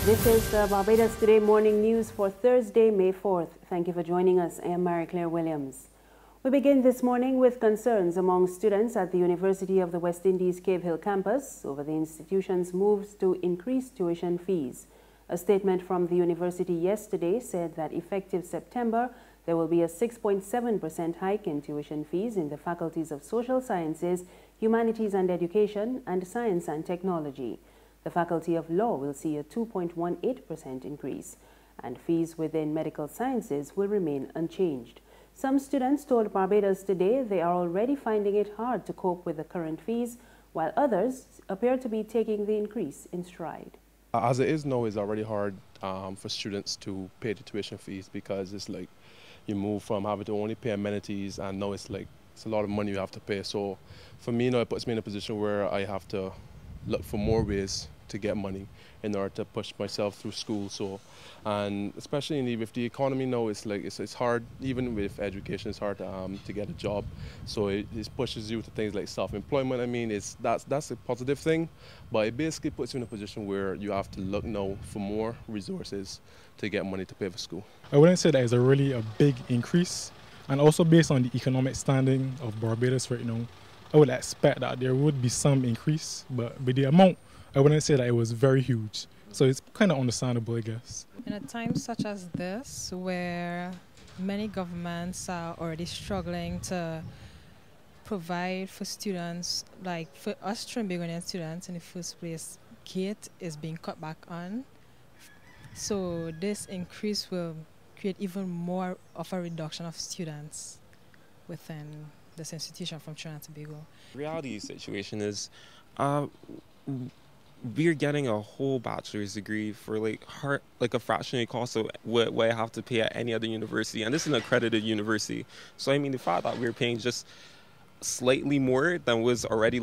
This is the Barbados Today morning news for Thursday, May 4th. Thank you for joining us. I am Mary Claire Williams. We begin this morning with concerns among students at the University of the West Indies Cave Hill campus over the institution's moves to increase tuition fees. A statement from the university yesterday said that effective September, there will be a 6.7% hike in tuition fees in the faculties of Social Sciences, Humanities and Education, and Science and Technology. The Faculty of Law will see a 2.18% increase, and fees within Medical Sciences will remain unchanged. Some students told Barbados Today they are already finding it hard to cope with the current fees, while others appear to be taking the increase in stride. As it is now, it's already hard for students to pay the tuition fees because it's like you move from having to only pay amenities, and now it's a lot of money you have to pay. So for me now, it puts me in a position where I have to look for more ways to get money in order to push myself through school. So, and especially with the economy now, it's hard. Even with education, it's hard to get a job. So it pushes you to things like self-employment. I mean, that's a positive thing, but it basically puts you in a position where you have to look now for more resources to get money to pay for school. I wouldn't say that is a big increase, and also based on the economic standing of Barbados right now, I would expect that there would be some increase, but with the amount, I wouldn't say that it was very huge. So it's kind of understandable, I guess. In a time such as this, where many governments are already struggling to provide for students, like for us Trinbagonian students in the first place, gate is being cut back on. So this increase will create even more of a reduction of students within this institution from Trinidad and Tobago. The reality situation is we're getting a whole bachelor's degree for a fraction of the cost of what I have to pay at any other university, and this is an accredited university. So I mean, the fact that we're paying just slightly more than was already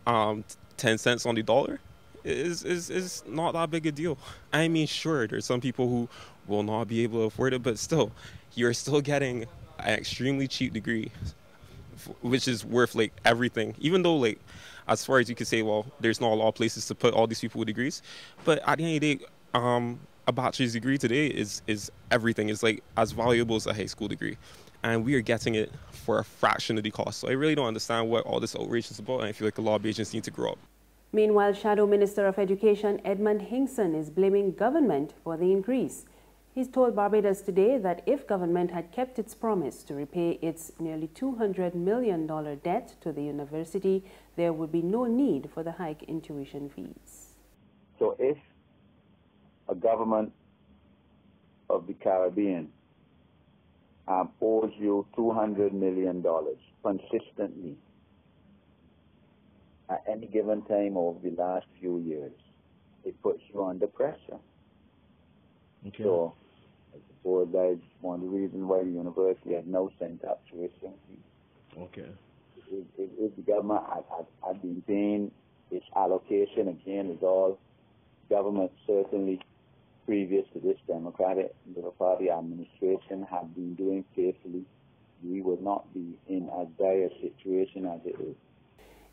10 cents on the dollar is not that big a deal. I mean, sure, there's some people who will not be able to afford it, but still, you're still getting an extremely cheap degree, which is worth everything. Even though as far as you could say, well, there's not a lot of places to put all these people with degrees, but at the end of the day, a bachelor's degree today is everything. It's as valuable as a high school degree, and we are getting it for a fraction of the cost. So I really don't understand what all this outrage is about, and I feel like a lot of agents need to grow up. Meanwhile, Shadow Minister of Education Edmund Hinkson is blaming government for the increase. He's told Barbados Today that if government had kept its promise to repay its nearly $200 million debt to the university, there would be no need for the hike in tuition fees. So if a government of the Caribbean owes you $200 million consistently at any given time over the last few years, it puts you under pressure. Okay. So I suppose that's one of the reasons why the university has now sent up tuition fees. Okay. If the government had been paying its allocation, again, is all government certainly previous to this Democratic Party administration have been doing faithfully, we would not be in as dire a situation as it is.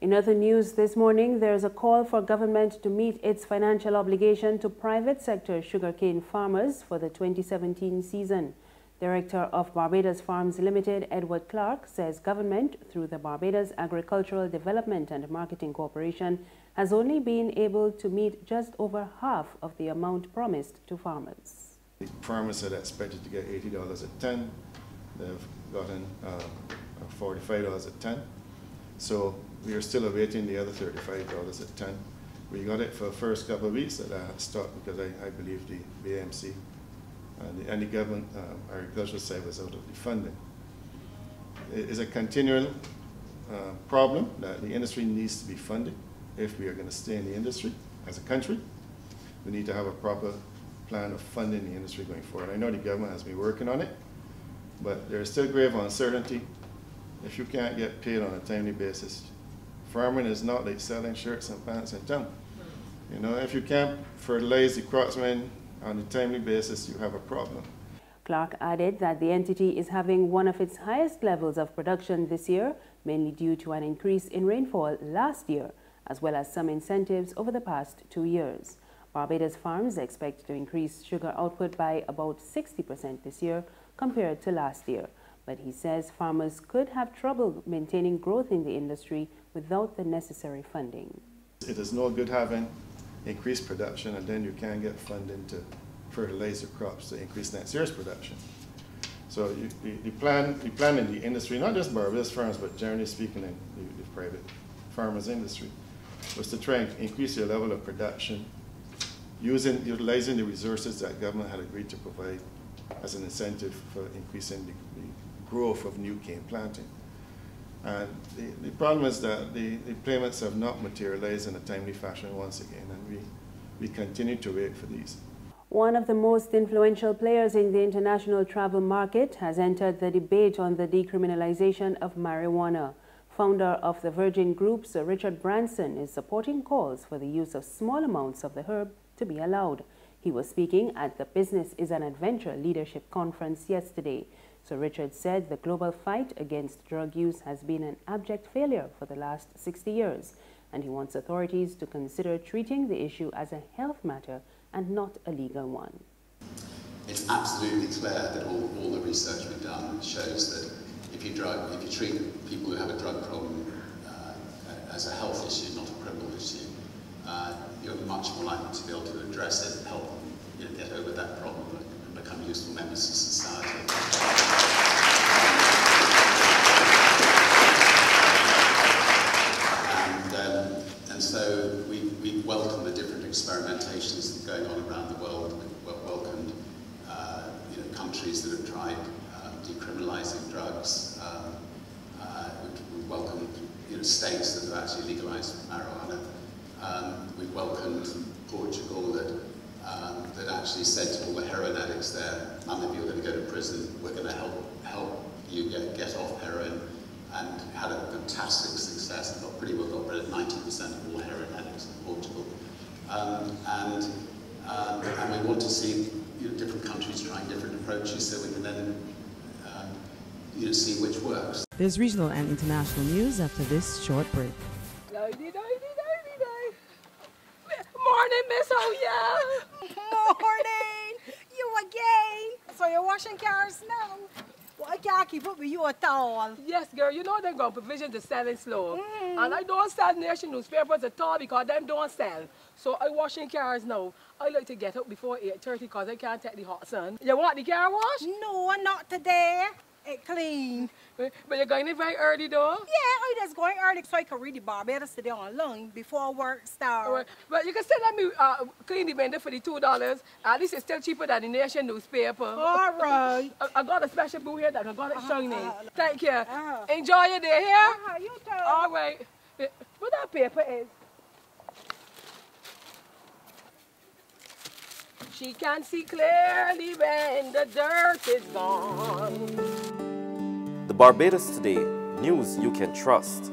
In other news this morning, there is a call for government to meet its financial obligation to private sector sugarcane farmers for the 2017 season. Director of Barbados Farms Limited, Edward Clark, says government, through the Barbados Agricultural Development and Marketing Corporation, has only been able to meet just over half of the amount promised to farmers. The farmers had expected to get $80 a ton. They've gotten $45 a ton. So we are still awaiting the other $35 a ton. We got it for the first couple of weeks that I had stopped because I believe the AMC and the government agricultural side was out of the funding. It is a continual problem that the industry needs to be funded if we are going to stay in the industry as a country. We need to have a proper plan of funding the industry going forward. I know the government has been working on it, but there is still grave uncertainty. If you can't get paid on a timely basis, farming is not like selling shirts and pants in town. You know, if you can't fertilize the crops on a timely basis, you have a problem. Clark added that the entity is having one of its highest levels of production this year, mainly due to an increase in rainfall last year, as well as some incentives over the past 2 years. Barbados farms expect to increase sugar output by about 60% this year compared to last year. But he says farmers could have trouble maintaining growth in the industry without the necessary funding. It is no good having increased production and then you can't get funding to fertilize your crops to increase next year's production. So the plan in the industry, not just Barbados farms, but generally speaking in the private farmers industry, was to try and increase your level of production utilizing the resources that government had agreed to provide as an incentive for increasing the growth of new cane planting. And the problem is that the payments have not materialized in a timely fashion once again, and we continue to wait for these. One of the most influential players in the international travel market has entered the debate on the decriminalization of marijuana. Founder of the Virgin Group, Sir Richard Branson, is supporting calls for the use of small amounts of the herb to be allowed. He was speaking at the Business is an Adventure Leadership Conference yesterday. Sir Richard said the global fight against drug use has been an abject failure for the last 60 years, and he wants authorities to consider treating the issue as a health matter and not a legal one. It's absolutely clear that all the research we've done shows that if you treat people who have a drug problem as a health issue, not a criminal issue, you're much more likely to be able to address it and help them get over that problem and become useful members of society. And so we welcome the different experimentations that are going on around the world. We've welcomed countries that have tried decriminalising drugs. We've welcomed states that have actually legalised marijuana. We've welcomed Portugal that actually said to all the heroin addicts there, none of you are going to go to prison, we're going to help you get off heroin, and had a fantastic success and pretty well got rid of 90% of all heroin addicts in Portugal. And we want to see different countries trying different approaches so we can then see which works. There's regional and international news after this short break. Morning, Miss O'Ya. Morning. You again. So you're washing cars now? Well, I can't keep up with you at all. Yes, girl. You know they're going to provision to selling slow. And I don't sell nation newspapers at all because them don't sell. So I washing cars now. I like to get up before 8:30 because I can't take the hot sun. You want the car wash? No, not today. It clean. But you're going in very early though? Yeah, I just going early so I can read the Barbados Today online before work starts. Right. But you can still let me clean the vendor for the $2. At least it's still cheaper than the nation newspaper. All right. I got a special boo here that I got it shiny. Thank you. Enjoy your day here. You too. All right. What that paper is? She can see clearly when the dirt is gone. The Barbados Today, news you can trust.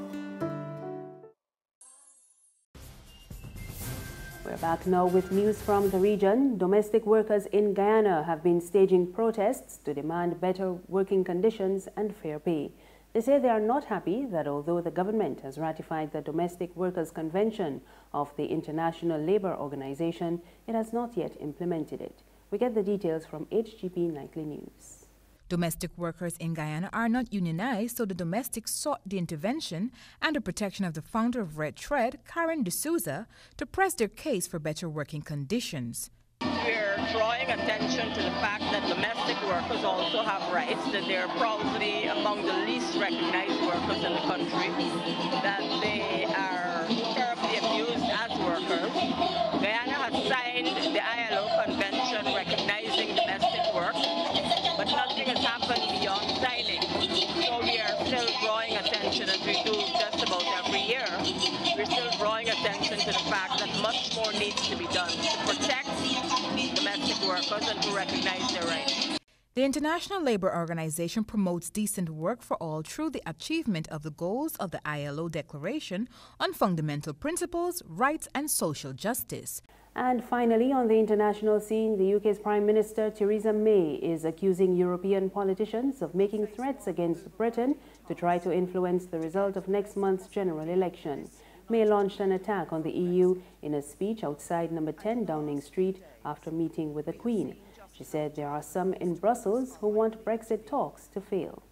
We're back now with news from the region. Domestic workers in Guyana have been staging protests to demand better working conditions and fair pay. They say they are not happy that although the government has ratified the Domestic Workers Convention of the International Labour Organization, it has not yet implemented it. We get the details from HGP Nightly News. Domestic workers in Guyana are not unionized, so the domestics sought the intervention and the protection of the founder of Red Thread, Karen D'Souza, to press their case for better working conditions. We're drawing attention to the fact that domestic workers also have rights, that they're probably among the least recognized workers in the country, that they are terribly abused as workers. Guyana has signed the ILO convention recognizing domestic work, but nothing has happened beyond signing. So we are still drawing attention, as we do just about every year. We're still drawing attention to the fact that much more needs to be done to protect domestic workers and to recognize their rights. The International Labour Organization promotes decent work for all through the achievement of the goals of the ILO Declaration on Fundamental Principles, Rights and Social Justice. And finally, on the international scene, the UK's Prime Minister Theresa May is accusing European politicians of making threats against Britain to try to influence the result of next month's general election. May launched an attack on the EU in a speech outside number 10 Downing Street after meeting with the Queen. She said there are some in Brussels who want Brexit talks to fail.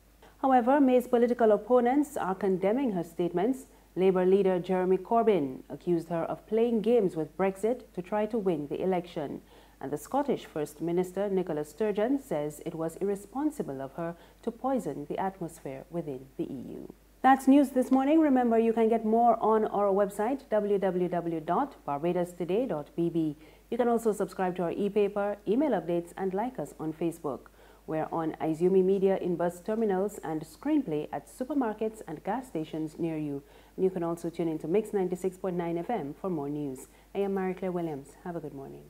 However, May's political opponents are condemning her statements. Labour leader Jeremy Corbyn accused her of playing games with Brexit to try to win the election. And the Scottish First Minister Nicola Sturgeon says it was irresponsible of her to poison the atmosphere within the EU. That's news this morning. Remember, you can get more on our website, www.barbadostoday.bb. You can also subscribe to our e-paper, email updates, and like us on Facebook. We're on Izumi Media in bus terminals and Screenplay at supermarkets and gas stations near you. And you can also tune into Mix 96.9 FM for more news. I am Marie Claire Williams. Have a good morning.